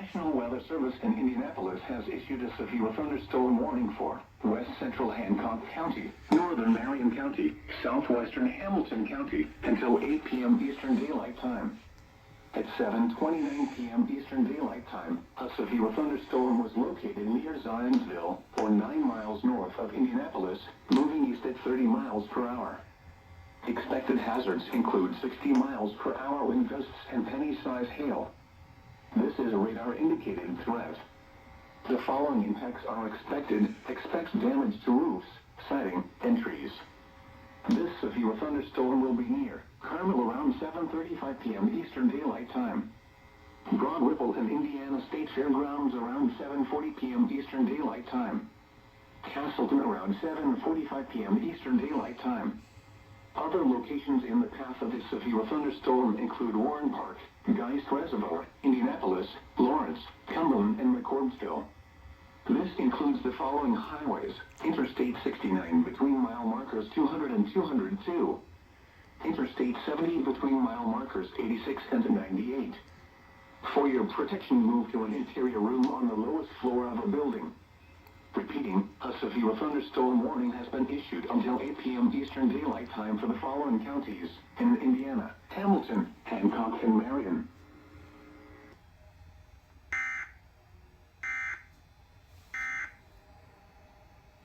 National Weather Service in Indianapolis has issued a severe thunderstorm warning for west central Hancock County, northern Marion County, southwestern Hamilton County until 8 p.m. Eastern Daylight Time. At 7:29 p.m. Eastern Daylight Time, a severe thunderstorm was located near Zionsville, or 9 miles north of Indianapolis, moving east at 30 miles per hour. Expected hazards include 60 miles per hour wind gusts and penny-sized hail. This is a radar-indicated threat. The following impacts are expected. Expect damage to roofs, siding, and trees. This severe thunderstorm will be near Carmel around 7:35 p.m. Eastern Daylight Time. Broad Ripple in Indiana State Fairgrounds around 7:40 p.m. Eastern Daylight Time. Castleton around 7:45 p.m. Eastern Daylight Time. Other locations in the path of this severe thunderstorm include Warren Park, Geist Reservoir, Indianapolis, Lawrence, Cumberland, and McCordsville. This includes the following highways: Interstate 69 between mile markers 200 and 202. Interstate 70 between mile markers 86 and 98. For your protection, move to an interior room on the lowest floor of a building. Repeating, a severe thunderstorm warning has been issued until 8 p.m. Eastern Daylight Time for the following counties in Indiana: Hamilton, Hancock, and Marion.